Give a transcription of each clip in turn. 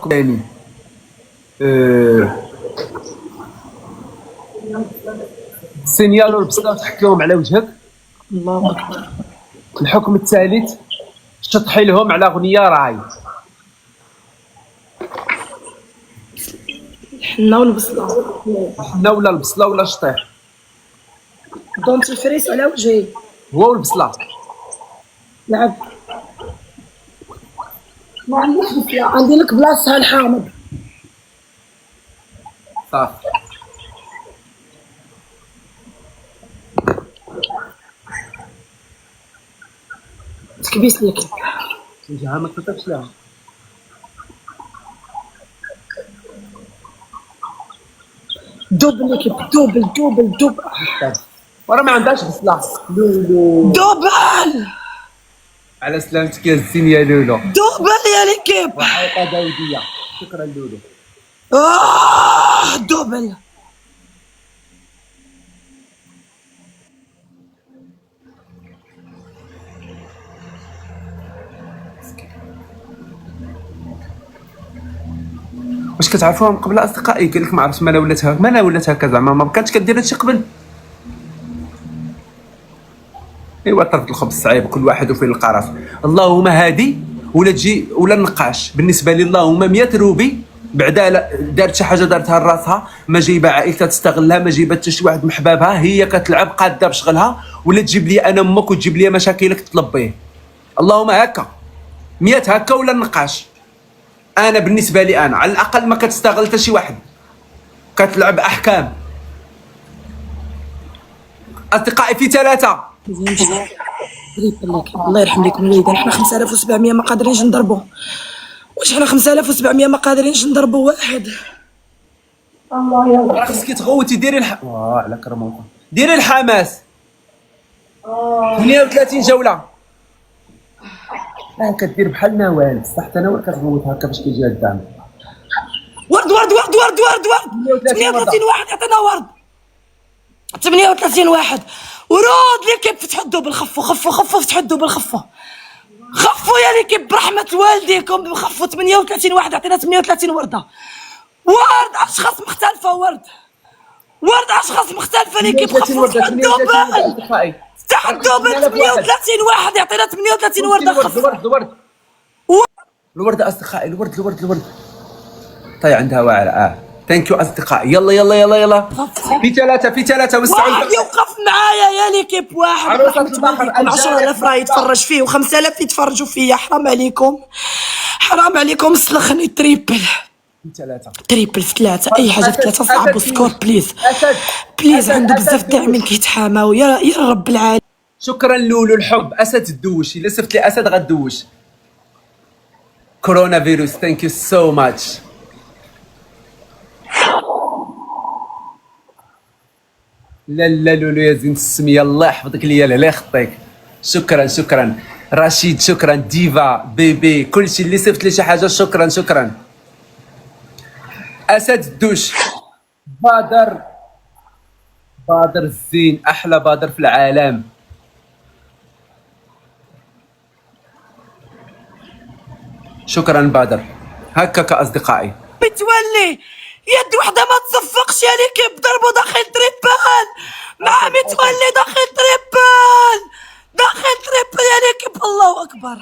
الحكم يعني آه، السينيال والبصله وتحكيهم على وجهك. الله اكبر. الحكم الثالث شطحي لهم على اغنيه راي. الحنه والبصله. الحنه ولا البصله ولا شطيح؟ دونتي فريس على وجهي. هو والبصله. لعب. ما عنديش بصله، عندي لك بلاصتها الحامض. صافي. تكبيس ليك. وجهها ما كتبش لها. دوبل ليك، دوبل دوبل دوبل. ورا ما عندهاش بصله. لولو دوبل على سلامتك يا الزين يا لولو. دوبل يا ليكيب. وحلقه داوديه. شكرا لولو. دوبل. واش كتعرفوهم قبل اصدقائي؟ قال لك ما عرفتش مالا ولات هكا زعما ما بقاتش كدير هادشي قبل. ايوا طرف الخبز صعيب كل واحد وفين لقى راسو. اللهم هادي ولا تجي ولا النقاش بالنسبه لي اللهم 100 روبي بعدا دارت شي حاجه دارتها لراسها ما جايبه عائلتها تستغلها ما جايبه حتى شي واحد من حبابها هي كتلعب قاده بشغلها ولا تجيب لي انا امك وتجيب لي مشاكلك تطلبيه. اللهم هكا 100 هكا ولا النقاش. انا بالنسبه لي انا على الاقل ما كتستغل حتى شي واحد كتلعب احكام. اصدقائي في ثلاثه. الله يرحم ليكم الوالدين. حنا 5700 ما قادرينش نضربوا. واش حنا 5700 ما قادرينش نضربوا واحد؟ الله يلا. راه خصك تغوتي ديري على كرموطه ديري الحماس. 38 جوله. كدير بحال نوال بصح حتى نوال كتغوت هكا باش كيجي الدعم. ورد ورد ورد ورد ورد ورد. 38 واحد عطينا ورد. 38 واحد. ورود ليكيب فتحوا الدوبل. خفوا فتحوا الدوبل. خفوا يا ليكيب برحمة والديكم. خفوا 38 واحد عطينا 38 ورده. ورد اشخاص مختلفه. ورد اشخاص مختلفه ليكيب. خفوا فتحوا الدوبل. فتح الدوبل. 38 واحد يعطينا 38 ورده. الورد اصدقائي. الورد طيب عندها واعره. ثانك يو اصدقائي. يلا في ثلاثه وسعوا. واحد يوقف معايا يا ليكيب. واحد عروسة البحر 10,000 راه يتفرج فيه و5000 يتفرجوا فيا. حرام عليكم سلخني. تريبل في ثلاثه. اي حاجه في ثلاثه. صعبوا سكور بليز عنده بزاف داعمين كيتحاماو. يا رب العالمين. شكرا لولو الحب. اسد تدوش الا صفت لي اسد غدوش. كورونا فيروس ثانك يو سو ماتش. لا لولو يا زين السميه الله يحفظك ليا لا يخطيك. شكرا رشيد. شكرا ديفا بيبي كلشي اللي صيفط لي شي حاجه. شكرا اسد الدوش. بادر الزين احلى بادر في العالم. شكرا بادر. هكاك اصدقائي. متولي يد وحده ما تصفقش يا ليكيب. ضربوا داخل تريبال مع متولي. داخل تريبال يا ليكيب. الله اكبر.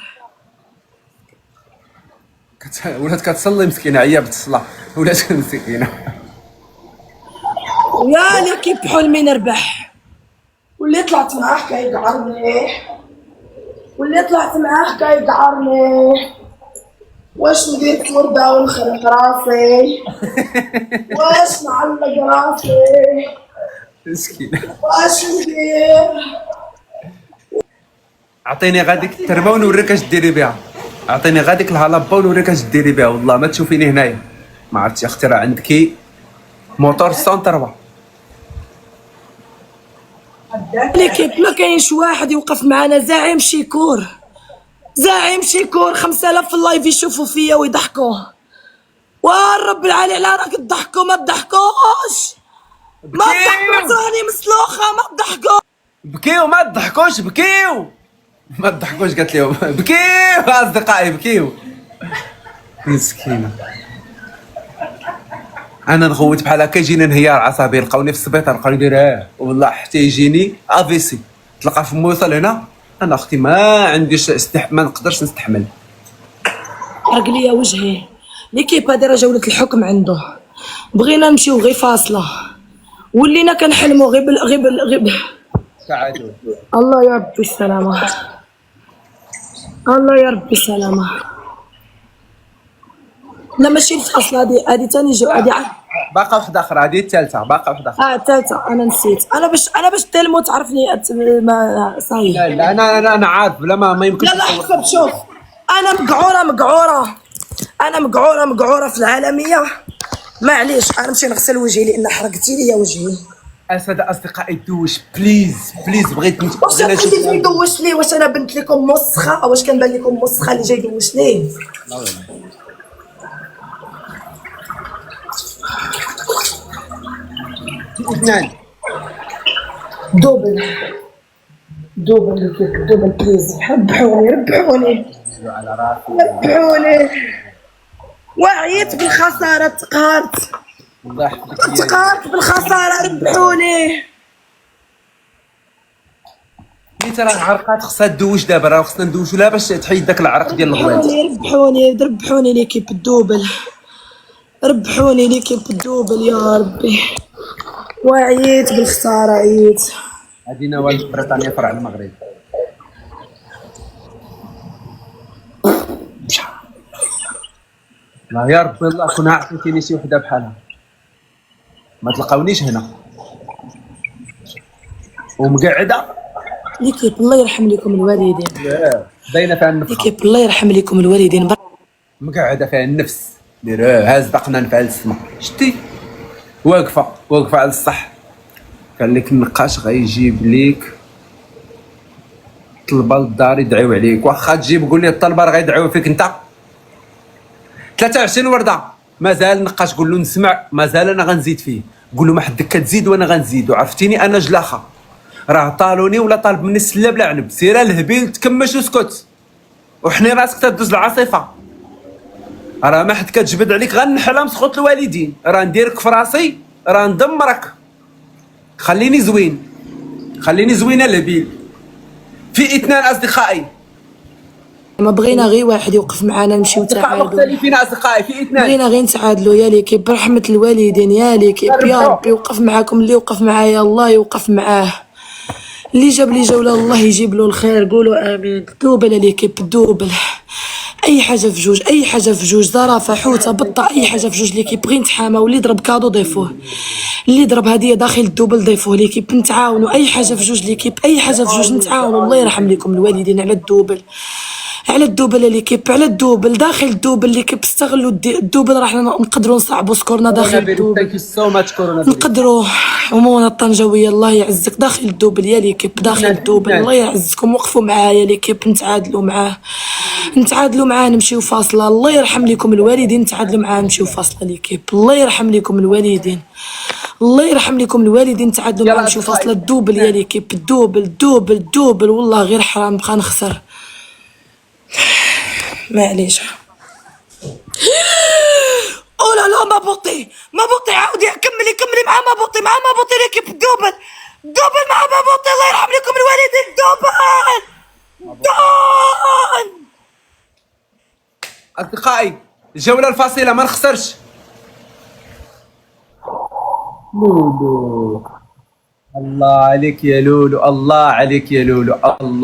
ولات كتصلي مسكينه عيابت الصلاه. ولات مسكينه. يا ليكيب حلمي نربح. واللي طلعت معاه كيقعرني. واش ندير وردة ونخرق راسي؟ واش نعلق راسي؟ مسكينه. واش ندير؟ اعطيني غاديك التربه ونوريك اش ديري بها. اعطيني غاديك الهلبه ونوريك اش ديري بها. والله ما تشوفيني هنايا ما عرفتش يا اختي راه عندك موتور سونتربه. ليكيب ما كاينش واحد يوقف معنا. زعيم شيكور 5000 في اللايف يشوفوا فيا ويضحكوا. والرب العالي على راك تضحكوا. ما تضحكوش راني مسلوخه. ما تضحكوا. بكيو ما تضحكوش. ما تضحكوش قالت لهم بكيو اصدقائي. مسكينه. انا نغوت بحال هكا يجيني انهيار عصبي، لقاوني في السبيطار لقاوني داير والله حتى يجيني افيسي، تلقى فمي وصل هنا. انا اختي ما عنديش ما نقدرش نستحمل. حرق ليا وجهي. ليكيب دايره جوله الحكم عنده، بغينا نمشيو غير فاصله، ولينا كنحلمو غير تعادل. الله يا ربي السلامه، الله يا ربي السلامه. لا ماشي الفاصله، هادي تاني جو هادي باقا واحده اخرى، هذه الثالثه، باقا واحده اخرى. الثالثه. انا نسيت، انا باش تلمو تعرفني ما صاي. لا لا انا عارف، بلا ما يمكنش. لا حسب، شوف انا مقعوره في العالميه. معليش انا نمشي نغسل وجهي لان حرقتي لي وجهي. اسد اصدقائي دوش بليز بليز، بغيت واش اللي جاي يدوش ليه؟ واش انا بنت لكم مسخه؟ او واش كنبان لكم مسخه اللي جاي يدوش ليه؟ اثنان دوبل بليز، ربحوني وعيت بالخساره، تقهرت الله يحفظك. بالخساره، ربحوني. ترى العرقات خصها تدوش دابا، راه خصنا ندوشو لها باش تحيد داك العرق ديال الغوات. ربحوني ليكيب الدوبل، يا ربي. وعيت بالخساره، عيت. هذه نوال بريطانيا فرع المغرب. لا يا ربي الله كون عطيتيني شي وحده بحالها ما تلقاونيش هنا ومقعده. ليكيب الله يرحم لكم الوالدين، باينه فيها النفخه. ليكيب الله يرحم لكم الوالدين. مقعده فيها النفس، ديرها هاز باقنا نفعل السما. شتي واقفه على الصح. قال لك النقاش غيجيب ليك طلبه للدار يدعيو عليك، واخا تجيب قول لي الطلبه راه غيدعيو فيك انت. 23 ورده مازال النقاش، قول له نسمع، مازال انا غنزيد فيه. قول له ما حدك كتزيد وانا غنزيد، وعرفتيني انا جلاخه، راه طالوني ولا طالب مني السله بلا عنب. سير الهبيل تكمش وسكت وحني راسك تدوز العاصفه. راه ما حد كتجبد عليك، غنحلم سخط الوالدين، راه نديرك في راسي، راه ندمرك. خليني زوين الهبيل. في اثنان اصدقائي، ما بغينا غير واحد يوقف معنا نمشيو تعادلوا. مختلفين اصدقائي، في اثنان بغينا غير نتعادلوا يا ليكيب برحمة الوالدين. يا ليكيب يا ربي يوقف معاكم، اللي يوقف معايا الله يوقف معاه، اللي جاب لي جولة الله يجيب له الخير. قولوا امين. دوبل ليكيب دوبل، اي حاجه في جوج، زرافه، حوته، بطه، اي حاجه في جوج ليكيب. بغي نتحامى، واللي ضرب كادو ضيفوه، اللي ضرب هديه داخل الدوبل ضيفوه ليكيب. نتعاونوا، اي حاجه في جوج ليكيب، اي حاجه في جوج نتعاونوا. الله يرحم لكم الوالدين على الدوبل، ليكيب، على الدوبل داخل الدوبل ليكيب. استغلوا الدوبل، راح نقدروا نصعبوا سكورنا داخل الدوبل، نقدروا. عموما الطنجاويه الله يعزك داخل الدوبل يا ليكيب، داخل الدوبل الله يعزكم. وقفوا معايا ليكيب، نتعادلوا معاه نمشيو فاصله. الله يرحم لكم الوالدين، نتعادلوا معاه نمشيو فاصله ليكيب. الله يرحم لكم الوالدين، تعادلوا معاه نمشيو فاصله. الدوبل يا ليكيب، الدوبل والله غير حرام بقى نخسر. معليش. او لا ما بطي عاودي كملي مع ما بطي ليكيب. الدوبل مع ما بطي. الله يرحم لكم الوالدين. دون اصدقائي الجوله الفاصله ما نخسرش. لولو الله عليك يا لولو، الله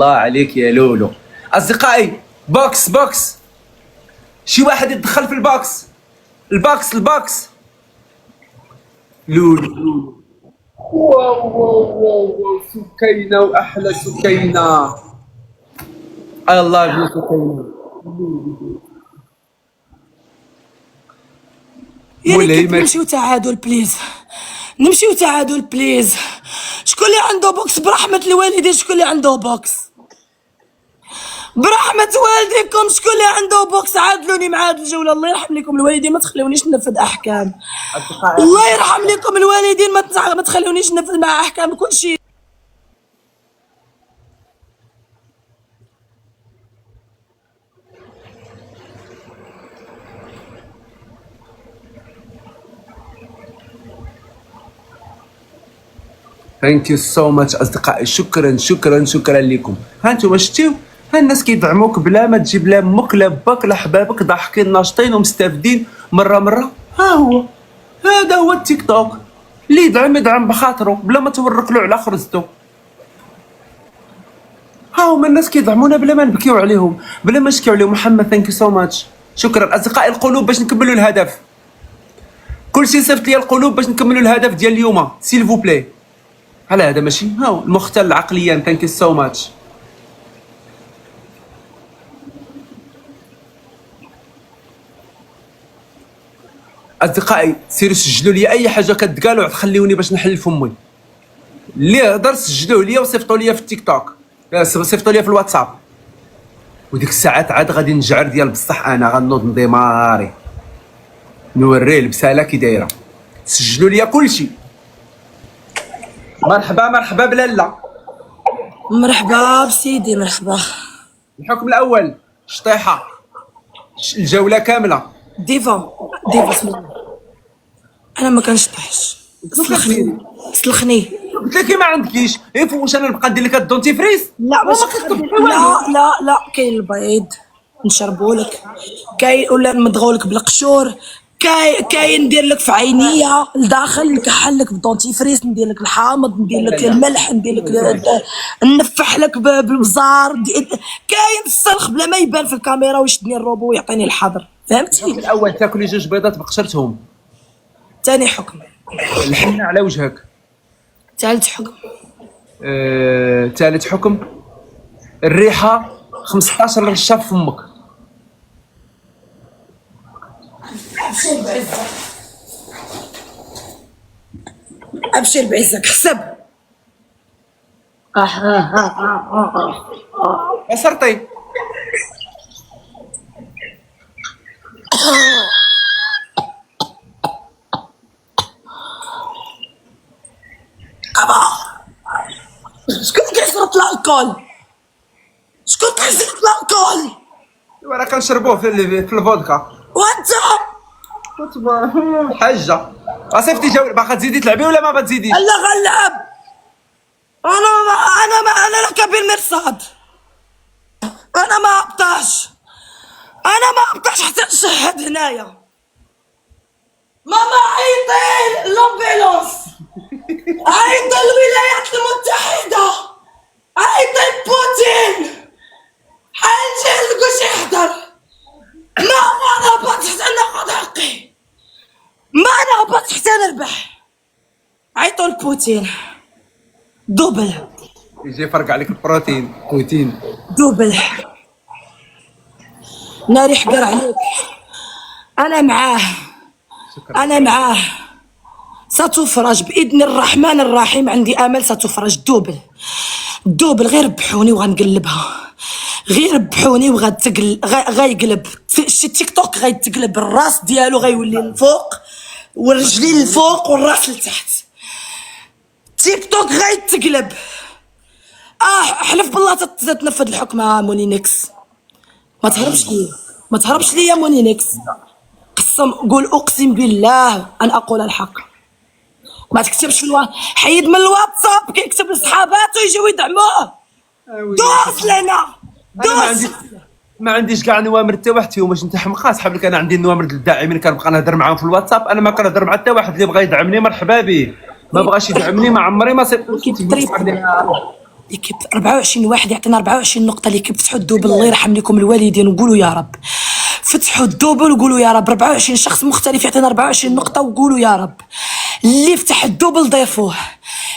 عليك يا لولو. اصدقائي بوكس شي واحد يتدخل في البوكس. لولو واو سكينه، واحلى سكينه. الله يا سكينه. يعني نمشيو تعادل بليز. شكون اللي عنده بوكس برحمة الوالدين؟ شكون اللي عنده بوكس برحمة والديكم؟ شكون اللي عنده بوكس؟ عادلوني مع هاد الجولة. الله يرحم لكم الوالدين، ما تخلونيش ننفذ احكام. الله يرحم لكم الوالدين، ما تخلونيش ننفذ مع احكام كل شيء. ثانك يو سو ماتش اصدقائي، شكرا شكرا شكرا لكم. ها انتم شتيو، ها الناس كيدعموك بلا ما تجيب لا امك لا باك لا حبابك، ضاحكين ناشطين ومستافدين مره. ها هو هذا هو التيك توك، اللي يدعم بخاطره بلا ما تورك له على خرزته. ها هما الناس كيدعمونا بلا ما نبكيو عليهم، بلا ما نشكيو عليهم. محمد ثانك يو سو ماتش، شكرا اصدقائي. القلوب باش نكملوا الهدف، كلشي صيفط لي القلوب باش نكملوا الهدف ديال اليوم سيل فو بلاي. على هذا ماشي ها هو المختل عقليا. ثانك يو سو ماتش. اصدقائي سيروا سجلوا لي اي حاجه كتقالوا، تخليوني باش نحل فمي. اللي هضر سجلوه لي وصيفطوا لي في التيك توك، صيفطوا لي في الواتساب. وديك الساعات عاد غادي نجعر ديال بصح، انا غنوض نديماري نوريه البساله كي دايره. سجلوا لي كلشي. مرحبا بلالا. مرحبا بسيدي مرحبا. الحكم الاول شطيحه، الجوله كامله. ديفا اسم الله. انا ما كنشطحش، سلخني. قلت لك ما عندكيش واش انا نبقى ندير لك الدونتيفريس؟ لا باش لا كاين البيض نشربوا لك، كاين ولا نمضغوا لك بالقشور، كاين ندير لك في عينيه لداخل، نكحل لك بالدونتيفريس، ندير لك الحامض، ندير لك الملح، ندير لك نفح لك بالبزار، كاين السلخ بلا ما يبان في الكاميرا ويشدني الروبو ويعطيني الحظر، فهمتي؟ الاول تاكلي جوج بيضات بقشرتهم. ثاني حكم الحنه على وجهك. ثالث حكم ثالث حكم الريحه 15 رشه في فمك. ابشر بعزك حسب. عصرتي شكون كيشرب الكول؟ شكون كيشرب الكول؟ راه كنشربوه في الفودكا. وانت حاجه صيفطي جوله، باغا تزيدي تلعبي ولا ما بتزيديش؟ لا غنلعب. انا لا كبير مرصاد. انا ما ابطاش حتى نشهد هنايا. ماما عيطي لومبيلونس، عيطي الولايات المتحدة، عيطي بوتين، حنجي لكوش يحضر. ما نهبطش حتى ناخد حقي، ما نهبطش حتى نربح. عيطوا لبوتين دوبل، يجي يفرق عليك البروتين بوتين دوبل. ناري حقر عليك، انا معاه ستفرج باذن الرحمن الرحيم. عندي امل ستفرج دوبل. غير ربحوني وغنقلبها، غير ربحوني غيقلب شي تيك توك، غيتقلب الراس ديالو غيولي للفوق والرجلين للفوق والراس لتحت. تيك توك غيتقلب. حلف بالله تتنفذ الحكم مونينكس. ما تهربش ليا مونينكس. قول اقسم بالله ان اقول الحق. ما تكتبش في حيد من الواتساب، كيكتب لصحاباته يجيو يدعموه. دوس لنا دوس. ما عنديش كاع نوامر حتى واحد فيهم. واش انت حمقى؟ صحاب لك انا عندي النوامر الداعمين كنبقى نهضر معاهم في الواتساب. انا ما كنهضر مع حتى واحد. اللي بغى يدعمني مرحبا به، ما بغاش يدعمني ما عمري ما اللي كيب 24 واحد يعطينا 24 نقطه. اللي كيب فتحوا الدوبل الله يرحم لكم الوالدين وقولوا يا رب. فتحوا الدوبل وقولوا يا رب. 24 شخص مختلف يعطينا 24 نقطه وقولوا يا رب. اللي فتح الدوبل ضيفوه،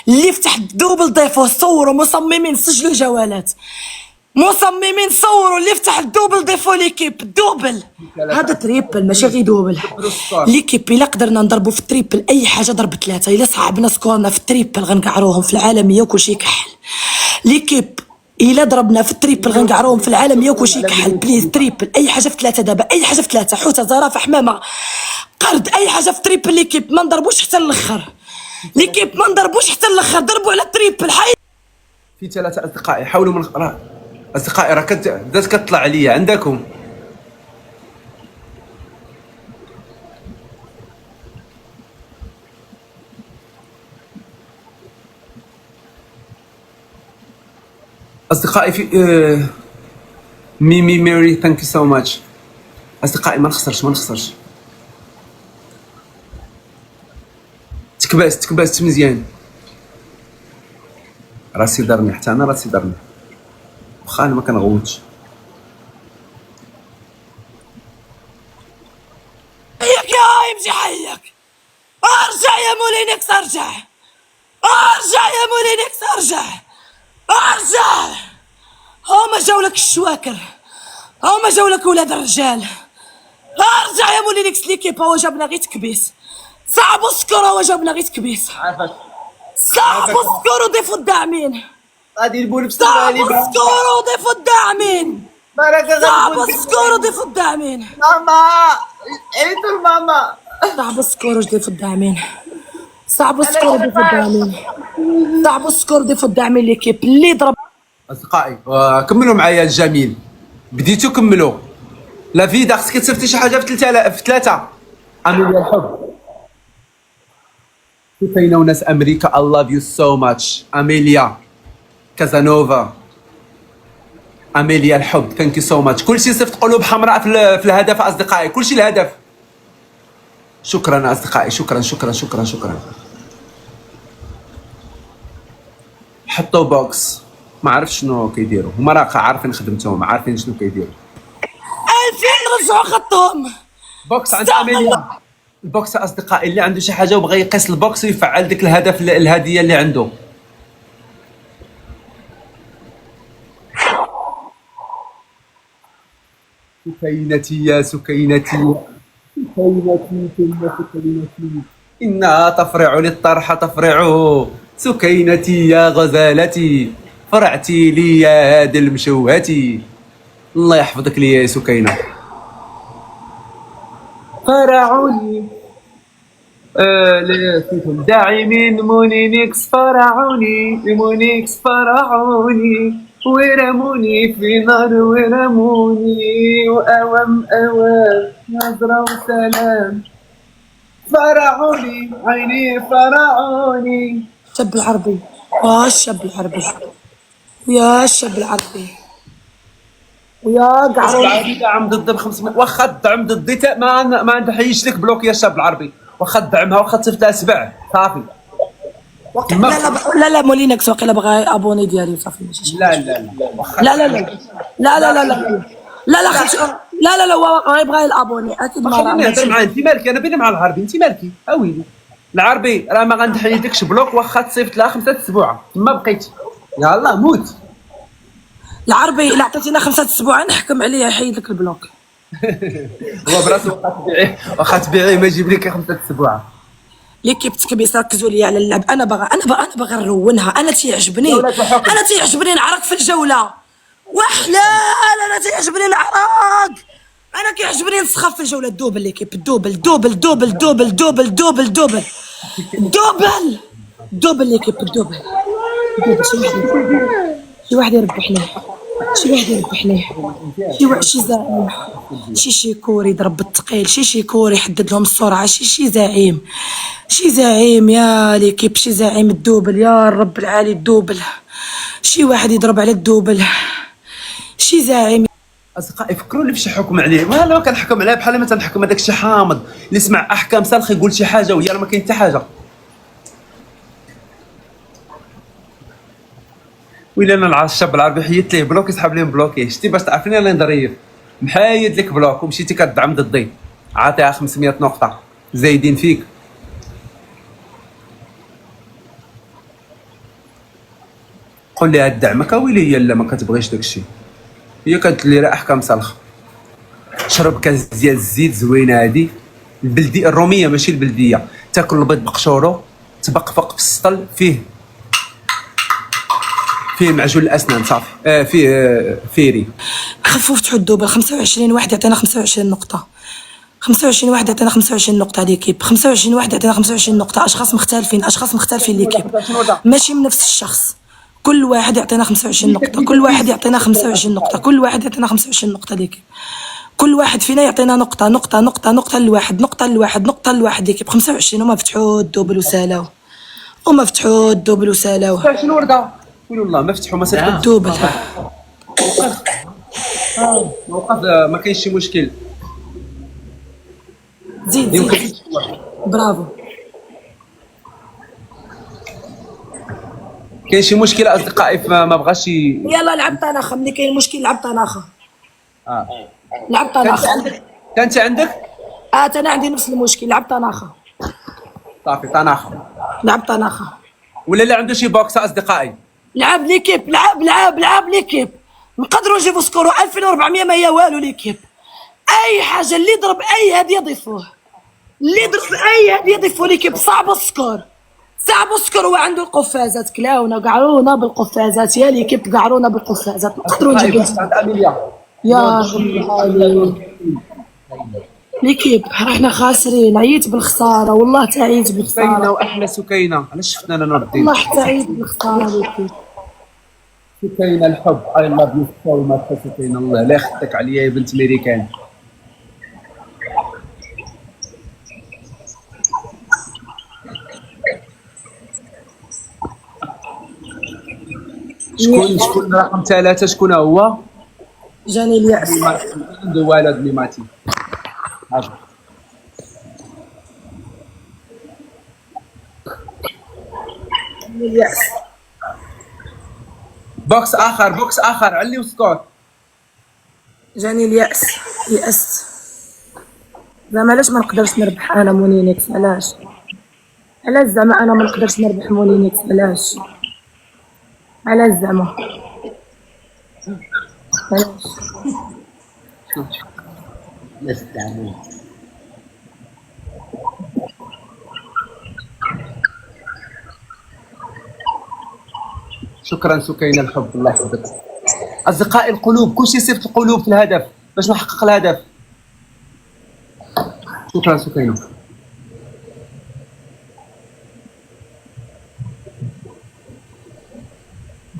اللي فتح الدوبل ضيفوه. صوروا مصممين سجلوا جوالات، مصممين صوروا اللي فتح الدوبل ضيفوا ليكيب. الدوبل هذا تريبل ماشي غير دوبل. ليكيب الا قدرنا نضربوا في التريبل اي حاجه ضرب ثلاثه. الا صاحبنا سكورنا في التريبل غنقعروهم في العالميه وكلشي يكحل. ليكيب الا ضربنا في التريبل غنقعروهم في العالميه وكلشي يكحل. بليز تريبل اي حاجه في ثلاثه دابا، اي حاجه في ثلاثه. حوته زرافه حمامه قرد اي حاجه في تريبل. ليكيب ما نضربوش حتى الاخر. ليكيب ما نضربوش حتى الاخر. ضربوا على التريبل. في ثلاثه اصدقائي حاولوا من اصدقائي راه بدات كتطلع عليا عندكم. اصدقائي في ميمي ميري ثانك يو سو ماتش. اصدقائي ما نخسرش. تكباست مزيان. راسي ضرني، حتى انا راسي ضرني، واخا انا ما كنغوتش. حيك يا يمشي حيك. ارجع يا مولينكس ارجع يا مولينكس ارجع. هما جاو لك الشواكر، هما جاو لك ولاد الرجال. ارجع يا مولينكس ليكيب، هو جابنا غير تكبيس. صعب اسكر، هو جابنا غير تكبيس. عافاك صعب اسكر وضيفوا الداعمين. غادي نبول صعب اسكر وضيفوا الداعمين. صعب اسكر وضيفوا الداعمين. ماما عيطوا ماما. صعب اسكر وضيفوا الداعمين. صعب اسكر وضيفوا الداعمين. صعب اسكر وضيفوا الداعمين ليكيب اللي ضرب. اصدقائي كملوا معايا الجميل، بديتو كملوا. لا فيدا خصك تصيفطي شي حاجه في 3000 في 3. اميليا الحب كاينه وناس امريكا I love you so much. اميليا كازانوفا، اميليا الحب ثانك يو سو ماتش. كلشي صيفط قلوب حمراء في الهدف اصدقائي، كلشي الهدف. شكرا اصدقائي، شكرا. حطوا بوكس، ما عرفت شنو كيديروا هما، راه عارفين خدمتهم، عارفين شنو كيديروا. 2000 رجعوا خطهم. بوكس عند اميليا. البوكس اصدقائي اللي عنده شي حاجه وبغى يقيس البوكس ويفعل ديك الهدف الهديه اللي عنده. سكينتي يا سكينتي، إنها تفرع للطرح تفرع. سكينتي يا غزالتي، فرعتي لي يا هاد المشوهتي. الله يحفظك لي يا سكينة. فرعوني داعمين مونينكس فرعوني ورموني في نار ورموني وأوام نظرة وسلام. فرعوني عيني فرعوني. الشاب العربي ويا قعرون. العربي دعم ضد ب 500. واخا الدعم ضدي ما نحيش لك بلوك يا الشاب العربي، واخا تدعمها واخا تصيفط لها 7 صافي. لا مولينكس واقيلا بغا ابوني ديالي صافي ماشي. لا هو يبغى الابوني اكيد. ما خليني نهضر معاه. انت مالكي؟ انا بيني مع العربي، انت مالكي؟ اويلي العربي راه ما غنحيدكش بلوك واخا تصيفط لها 5 اسبوع ما بقيتي. يلاه موت. العربي الا عطيتينا 5 اسبوع نحكم عليه يحيد لك البلوك. هو براسو واخا تبيعيه ما يجيب لك 5 اسبوع. ليكيب تكبيس ركزوا لي على اللعب. انا باغا نرونها. انا تيعجبني نعرق في الجوله وحلال. انا تيعجبني العراق. انا كيعجبني نسخف في الجوله. الدوبل ليكيب، الدوبل ليكيب. شي واحد يربح ليه، شي زعيم، شي كوري يضرب بالثقيل، شي كوري يحدد لهم السرعه، شي زعيم يا ليكيب، شي زعيم الدوبل يا رب العالي. الدوبل شي واحد يضرب على الدوبل، شي زعيم. اصدقائي فكروا لي فاش حكم عليه. وانا لو كنحكم عليه بحال ما تنحكم هذاك الشيء حامض اللي سمع احكام سالخ يقول شي حاجه وهي راه ما كاين حتى حاجه. ويلا انا الشاب العربي حيدت ليه بلوك يسحب ليه بلوكي. شتي باش تعرفني انا نظريف محايد لك بلوك ومشيتي كتدعم ضدي عاطيها 500 نقطه زايدين فيك. قول لي هاد الدعمه ويلي هي لا ما كتبغيش داكشي. هي كانت لي راه احكام سالخ. شرب كاس ديال الزيت زوينه هادي البلديه الروميه ماشي البلديه. تاكل البيض بقشورو تبقفق في السطل فيه معجون الاسنان صافي. فيه فيري. خفوا فتحوا الدوبل. 25 واحد يعطينا 25 نقطه. 25 واحد يعطينا 25 نقطه ليكيب. 25 واحد يعطينا 25 نقطه. اشخاص مختلفين ليكيب ماشي من نفس الشخص. كل واحد يعطينا 25 نقطه. كل واحد يعطينا 25 نقطه ليكيب. كل واحد فينا يعطينا نقطه لواحد. نقطه لواحد ليكيب. 25 هما فتحوا الدوبل وسالاو. 25 ورده. قولوا الله ما فتحوا ما صدقوا دوبل موقف ما كاينش شي مشكل زيد يمكن زيد برافو كاين شي مشكله اصدقائي ما بغاش يلا لعب طناخه ملي كاين مشكل لعب طناخه لعب كانت طناخه عندك كانت عندك انا عندي نفس المشكل لعب طناخه صافي طناخه لعب طناخه ولا اللي عنده شي بوكس اصدقائي لعب ليكيب لعب ليكيب نقدروا نجيبوا سكورو 2400 ما هي والو ليكيب اي حاجه اللي ضرب اي هديه ضيفوه اللي ضرب اي هديه ضيفوه ليكيب صعب السكور هو عنده القفازات كلاونا قعرونا بالقفازات يا ليكيب قعرونا بالقفازات نقدروا نجيبوا يا ليكيب راحنا خاسرين عييت بالخساره والله تعيت سكينه بالخساره واحلى سكينه علاش شفنا انا نردين والله حتى عييت بالخساره ليكيب سكينه الحب اي لاف يو سو ماتش سكينه الله لا يخدك عليا يا بنت ميريكان شكون رقم 3 شكون هو؟ جاني الياس عنده ولد اللي ماتي هذا الياس بوكس اخر علي وسكوت جاني الياس يأست زعما علاش ما نقدرش نربح انا مونينيكس علاش زعما انا ما نقدرش نربح مونينيكس علاش زعما علاش شكرا سكينة الحب الله يحفظك اصدقائي القلوب كلشي يصير في القلوب في الهدف باش نحقق الهدف شكرا سكينة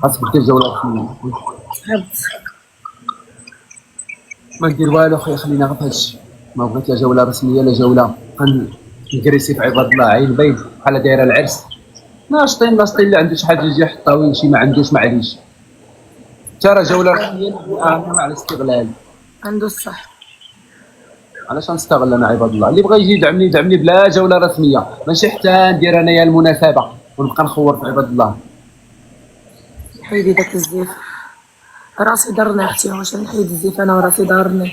خاصك دير جولة ما ندير والو خويا خلينا غير فهادشي ما بغيت لا جولة رسمية لا جولة نكريسي في عباد الله عين بيض بحال دايرة العرس ناشطين اللي عنده شي حاجة يجي يحطها ويمشي ما عندوش معليش ترى جولة رسمية على الاستغلال عنده الصح علاش غنستغل انا عباد الله اللي بغى يجي يدعمني بلا جولة رسمية ماشي حتى ندير انايا المناسبة ونبقى نخور في عباد الله حيدي داك الزيف راسي ضرني اختي واش نحيد الزيف انا وراسي ضرني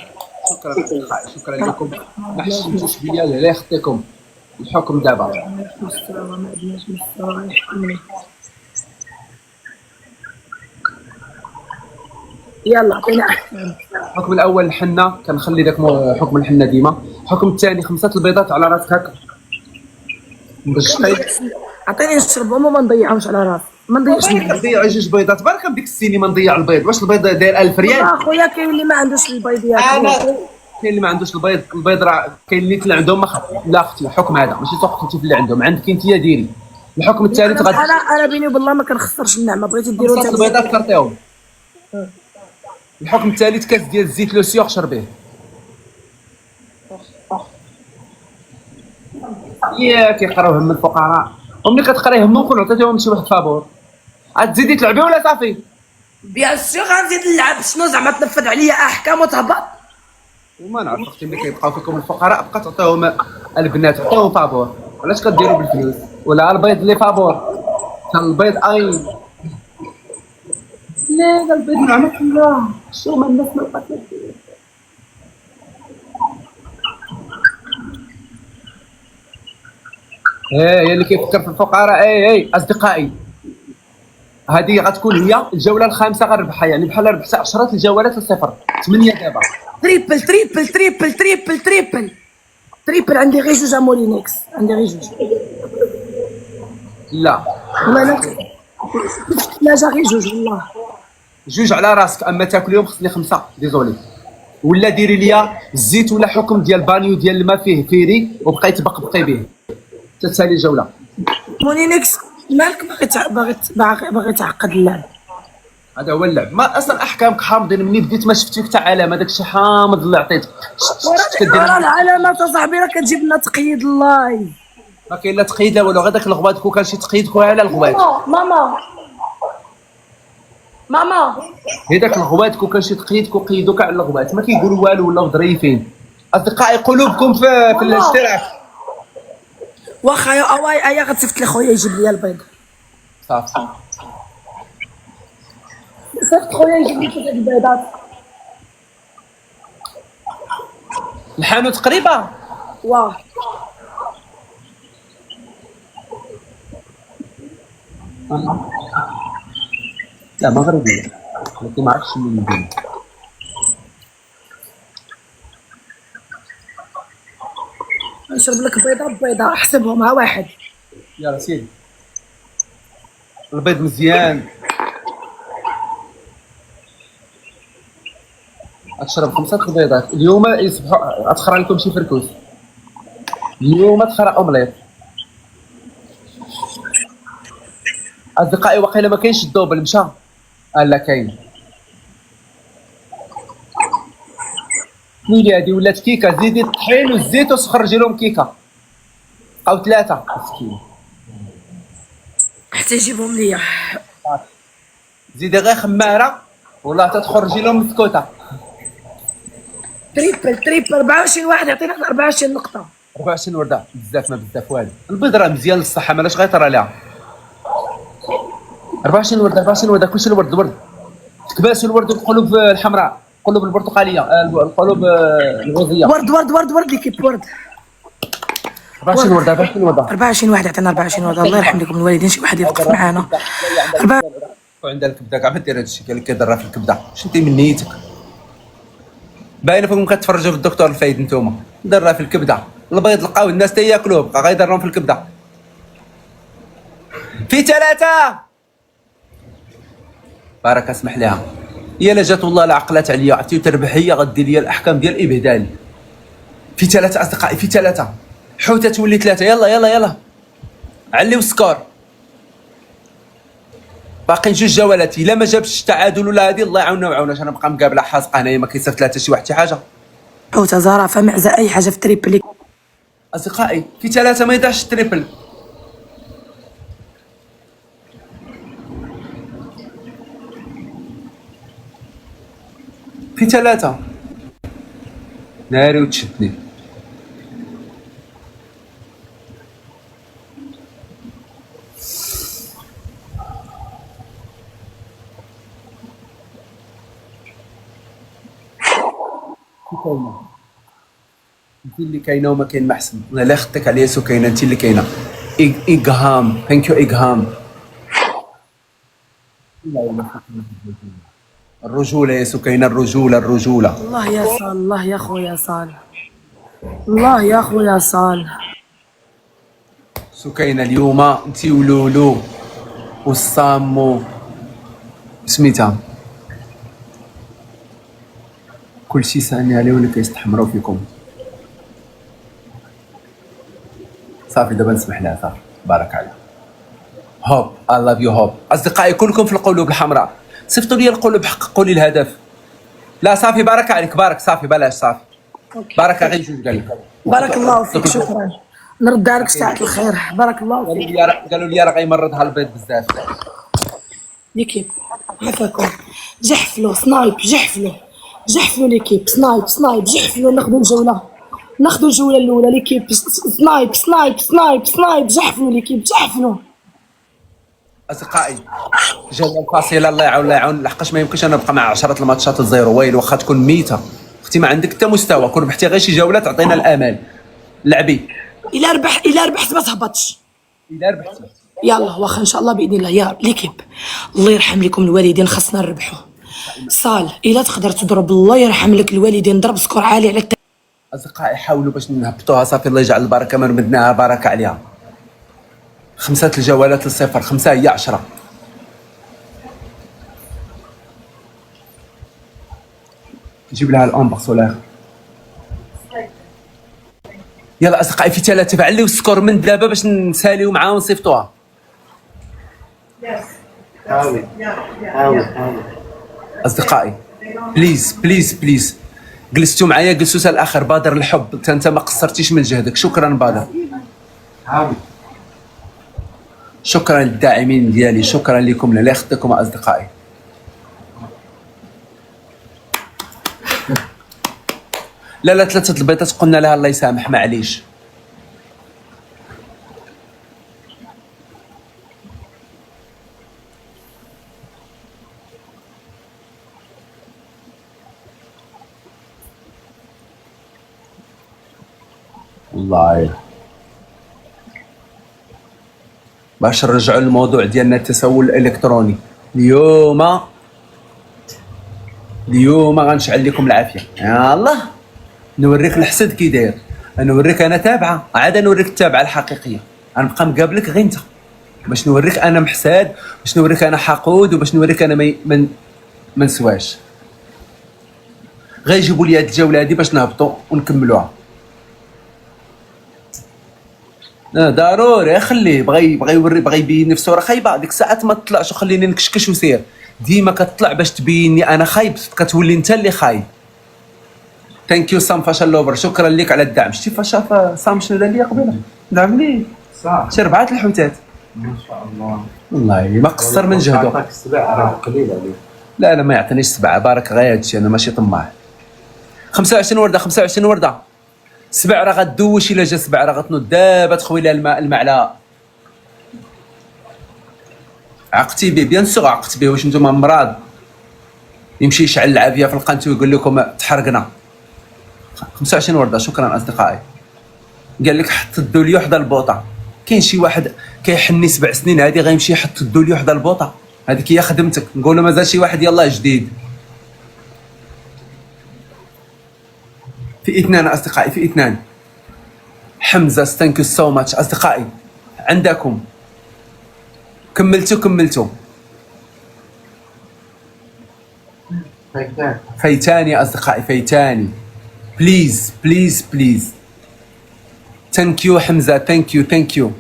شكرا لكم ما حشمتوش بيا لا يخطيكم الحكم دابا مستوى ما عندناش مستوى يحكمني يلا عطينا احسن الحكم الاول الحنه كنخلي داك حكم الحنه ديما الحكم الثاني 5 البيضات على راسك هكا باش عطيني نشربهم وما نضيعهمش على راسي ما نضيعش نضيع 2 بيضات برك بديك السينما نضيع البيض واش البيض داير 1000 ريال اخويا كاين اللي ما عندوش البيض انا كاين اللي ما عندوش البيض راه كاين اللي عندهم لا اختي الحكم هذا ماشي سوق انت في اللي عندهم عندك انت ديري الحكم الثالث غادي انا بيني وبالله ما كنخسرش النعمه بغيتي ديروا انت البيضات كرتيهم الحكم الثالث كاس ديال الزيت لو سيغ شربيه يا كيقراو هم الفقراء وملي كتقراي همهم كون عطيتيهم شي واحد فابور غتزيدي تلعبي ولا صافي بيان سور غنزيد نلعب شنو زعما تنفذ عليا احكام وتهبط وما نعرف اختي ملي كيبقاو فيكم الفقراء بقى تعطيهم البنات عطيهم فابور علاش كديروا بالفلوس ولا البيض اللي فابور كان البيض اي لا البيض نعمة الله شو ما الناس ما بقات هي اللي كيفكر في الفقراء اي اصدقائي هذه غتكون هي الجوله الخامسه غنربحها يعني بحال ربحت 10 الجولات لصفر 8 دابا تريبل عندي غير جوج مولينيكس عندي غير جوج لا والله لا جا غير جوج والله جوج على راسك اما تاكل خصني 5 ديزولي ولا ديري ليا الزيت ولا حكم ديال بانيو ديال الماء فيه فيري وبقيت تبقبقي به تتسالي جوله مولينيكس مالك باغي تعقد اللعب هذا هو اللعب ما اصلا احكامك حامضين مني بديت ما شفت فيك حتى علامه داك الشيء حامض اللي عطيتك وراه العلامات اصاحبي راه كتجيب لنا تقييد اللايف ما كاين لا تقييد لا والو غير داك الغباد كون كان شي تقييد خويا على الغباد ماما ماما هذاك الغوات كون كان شي تقييد كيقيدوا كاع الغوات ما كيقولوا والو ولاو ظريفين. اصدقائي قلوبكم في الاشتراك. واخا يا اواي ايا غتصيفط لي خويا يجيب لي البيض. صافي صيفط خويا يجيب لي 3 البيضات. الحانوت قريبه. واه لا مغربيه ولكن ما عرفتش منين ندير. نشرب لك بيضه ببيضه احسبهم ها واحد. يلا سيدي البيض مزيان. اشرب 5 بيضات اليوم يصبحوا اتخرى لكم شي فركوس. اليوم تخرى اومليت. اصدقائي واقيلا ما كاينش الدوبل مشى. لا كاين. ويلي هادي ولات كيكه زيدي الطحين والزيت وخرجي لهم كيكه او 3 مسكين. حتى يجيبهم ليا. زيدي غير خماره والله تتخرجي لهم مسكوته. تريبل 24 واحد يعطينا 24 نقطه. 24 ورده بزاف ما بزاف والو. البيض راه مزيان للصحه مالاش غيطرى ليها. 24 ورده كلشي الورد تكباس الورد والقلوب الحمراء القلوب البرتقاليه القلوب الغوزيه. ورد ليكيب ورد. 24 ورده 24 واحد يعطينا 24 ورده. الله يرحم لكم الوالدين شي واحد يوقف معانا. وعندها الكبده كاع ما دير هادشي قال لك كيضرها في الكبده. واش انت من نيتك باينه فيكم كتفرجوا في الدكتور الفايد نتوما ضرها في الكبده. البيض لقاو الناس تا ياكلوه بقى غيضرهم في الكبده. في 3 بارك اسمح لها. هي لا جات والله لا عقلات عليا عرفتي تربحيه غدير لي الاحكام ديال الابدال. في 3 اصدقائي في 3 حوته تولي 3. يلا عليو السكور. باقي 2 جولات الا ما جابش التعادل ولا هذه الله يعاوننا ويعاوناش. انا نبقى مقابله حاسقه هنايا ما كيصيفط لها حتى شي واحد شي حاجه. حوته زرافه معزه اي حاجه في تريبل. اصدقائي في 3 ما يضيعش التريبل. في 3 ناري وتشدني. كاينه انت اللي كاينه وما كاين ما احسن. انا لا خدتك عليا سكينه انت اللي كاينه. ايغهام ثانك يو ايغهام. الرجوله يا سكينه الرجوله. الله يا صال الله يا خويا صال الله يا خويا صال. سكينه اليوم انت ولولو والصامو سميتها كلشي ساني عليه ولا كيستحمروا فيكم. صافي دابا نسمح لها صافي بارك عليها. هوب اي لاف يو هوب. اصدقائي كلكم في القلوب الحمراء صيفطوا لي القلوب حققوا لي الهدف. لا صافي بارك عليك بارك صافي بلاش صافي بارك غير جوج قال لك. بارك الله فيك شكرا نردها لك ساعة الخير. بارك الله فيك. قالوا لي راه غيمرضها البيض بزاف. ليكيب عافاكم جحفلوا سنايب جحفلوا ليكيب سنايب جحفلوا. ناخذوا الجولة الأولى ليكيب سنايب جحفلوا ليكيب جحفلوا. اصدقائي جوله فاصله الله يعاون لحقاش ما يمكنش انا نبقى مع 10 الماتشات الزيرو ويل واخا تكون ميته اختي ما عندك حتى مستوى. كون ربحتي غير شي جوله تعطينا الامل. لعبي الا ربحت ما تهبطش. الا ربحتي يلا واخا ان شاء الله باذن الله يا ليكيب. الله يرحم لكم الوالدين خاصنا نربحوا. صال الا تقدر تضرب الله يرحم لك الوالدين ضرب سكور عالي على اصدقائي حاولوا باش نهبطوها صافي الله يجعل البركه ما رمدناها بركه عليها. 5 الجولات ل0 5 هي 10. نجيب لها الانبوكس ولا يلا اصدقائي في 3 فعليو السكور من دابا باش نساليو معاهم ونصيفطوها. حاول اصدقائي بليز جلستوا معايا جلسوا حتى الاخر. بادر الحب انت ما قصرتيش من جهدك. شكرا بادر. شكرا للداعمين ديالي. شكرا لكم لا يخطيكم اصدقائي. لا لا 3 البيضات قلنا لها الله يسامح معليش. والله باش نرجعوا للموضوع ديالنا التسول الالكتروني. اليوم غنشعل لكم العافيه. يا الله نوريك الحسد كي داير، نوريك انا تابعه، عاد نوريك التابعه الحقيقيه. غنبقى مقابلك غير انت باش نوريك انا محساد، باش نوريك انا حقود، وباش نوريك انا ما نسواش. غيجيبوا لي هاد الجوله هادي باش نهبطوا ونكملوها. ضروري خليه بغى يوري، بغى يبين نفسه راه خايبه. ديك الساعات ما تطلعش وخليني نكشكش وسير. ديما كتطلع باش تبيني انا خايب، كتولي انت اللي خايب. ثانك يو سام فاشل لوفر، شكرا لك على الدعم. شتي فاشا سام شنو دار لي قبيله؟ دعم لي صح شي 4 الحوتات ما شاء الله. والله ما قصر من جهده. عطاك السبع راه قليل عليه. لا ما يعطينيش 7 بارك غير هادشي، انا ماشي طماع. 25 ورده 25 ورده. 7 راه غدوش، الا جا 7 راه غتنوض دابا تخوي لها الماء على عقتي به. بيان سور عقت به. واش نتوما مراد يمشي يشعل العافيه في القنت ويقول لكم تحرقنا؟ 25 ورده شكرا اصدقائي. قال لك حط الدوليو حدا البوطه. كاين شي واحد كيحني 7 سنين هادي غيمشي يحط الدوليو حدا البوطه؟ هذيك هي خدمتك. نقولوا مازال شي واحد يلاه جديد. في 2 اصدقائي، في 2. حمزه ثانك يو سو ماتش اصدقائي. عندكم كملتوا فايتاني يا اصدقائي، فايتاني. بليز ثانك يو حمزه، ثانك يو.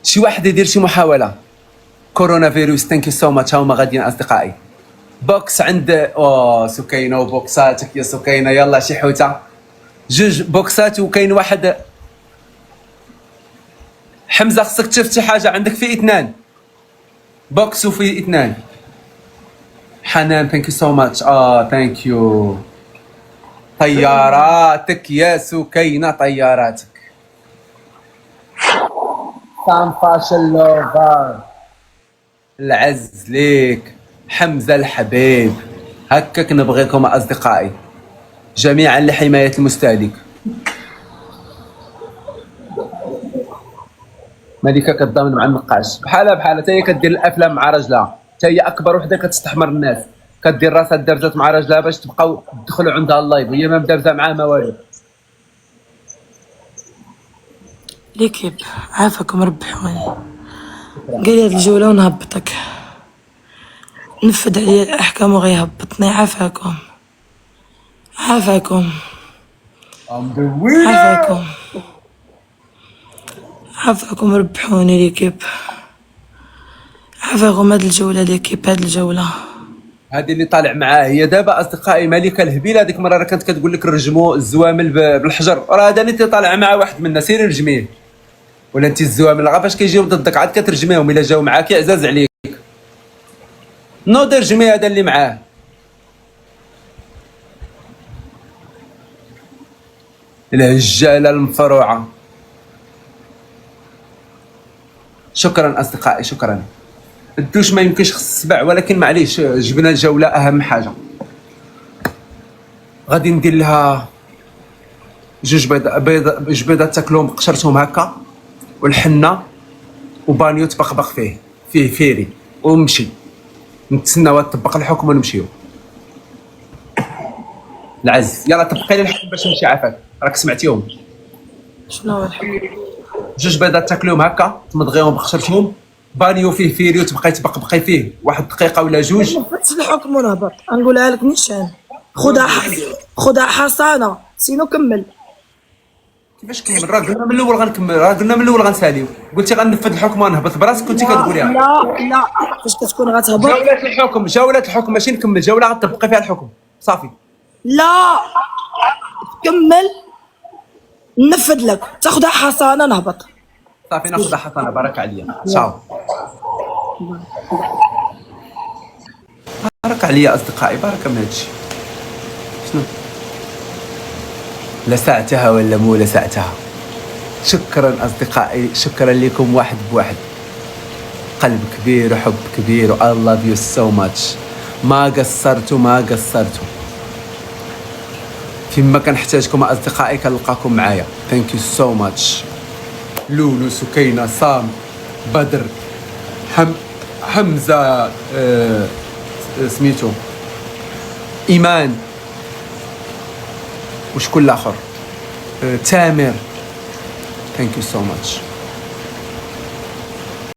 شي واحد يدير شي محاوله. كورونا فيروس ثانك يو سو ماتش. هاهما غاديين اصدقائي. بوكس عند سكينه وبوكساتك يا سكينه. يلا شي حوته 2 بوكسات وكاين واحد. حمزه خصك تفتح حاجه عندك في 2 بوكس وفي 2. حنان ثانك يو سو ماتش. ثانك يو. طياراتك يا سكينه، طياراتك. سام فاشل لوفر العز ليك. حمزه الحبيب، هكاك نبغيكم اصدقائي جميعا لحمايه المستهلك. ملكه كتضامن مع النقاش بحالها حتى هي كدير الافلام مع راجلها، حتى هي اكبر وحده كتستحمر الناس، كدير راسها دارجات مع راجلها باش تبقاو تدخلوا عندها اللايف وهي ما مدارزه معاه ما والو. ليكيب عافاكم ربحوني. قال لي هاد الجولة ونهبطك، نفذ عليا الأحكام وغيهبطني. عافاكم عافاكم ربحوني ليكيب. عافاكم هاد الجولة ليكيب، هاد الجولة هذه اللي طالع معاه هي دابا اصدقائي ملكه الهبيل. هذيك المره راه كانت كتقول لك رجموا الزوامل بالحجر، راه هذا اللي طالع مع واحد منا. سيري رجميه. ولا انت الزوامل غا فاش كيجيو ضدك عاد كترجميهم. الا جاو معاك عزاز عليك نوض رجمي هذا اللي معاه. الهجاله المفروعه. شكرا اصدقائي شكرا. الدوش ما يمكنش خص السبع، ولكن معليش جبنا الجوله اهم حاجه. غادي ندير لها 2 بيضات تاكلهم قشرتهم هكا، والحنه وبانيو تبقبق فيه فيري، ونمشي نتسناو تطبق الحكم ونمشيو. العز يلا طبقي لي الحكم باش نمشي. عافاك راك سمعتيهم. شنو هو الحكم؟ 2 بيضات تاكلهم هكا تمضغيهم بقشرتهم، بانيو فيه فيري وتبقاي تبقبقي فيه 1 دقيقه ولا 2. نفذت الحكم ونهبط. نقولها لك نيشان، خذها حصانه سينو كمل. كيفاش كمل؟ راه قلنا من الاول غنكمل، راه قلنا من الاول غنساليو. قلتي غنفذ الحكم ونهبط براسك كنتي كتقوليها. لا فاش كتكون غتهبط جولة الحكم ماشي نكمل جوله غتطبقي فيها الحكم صافي. لا كمل ننفذ لك، تاخذها حصانه نهبط صافي. ناخذ حسنه بارك عليا. تشاو بارك عليا اصدقائي، بارك من هادشي. شنو لسعتها ولا مو لسعتها؟ شكرا اصدقائي، شكرا لكم واحد بواحد، قلب كبير وحب كبير و I love you so much. ما قصرتوا فيما كنحتاجكم اصدقائي كنلقاكم معايا. thank you so much. لولو، سكينة، سام، بدر، حمزة، سميتو إيمان، وشكون الآخر، تامر. thank you so much.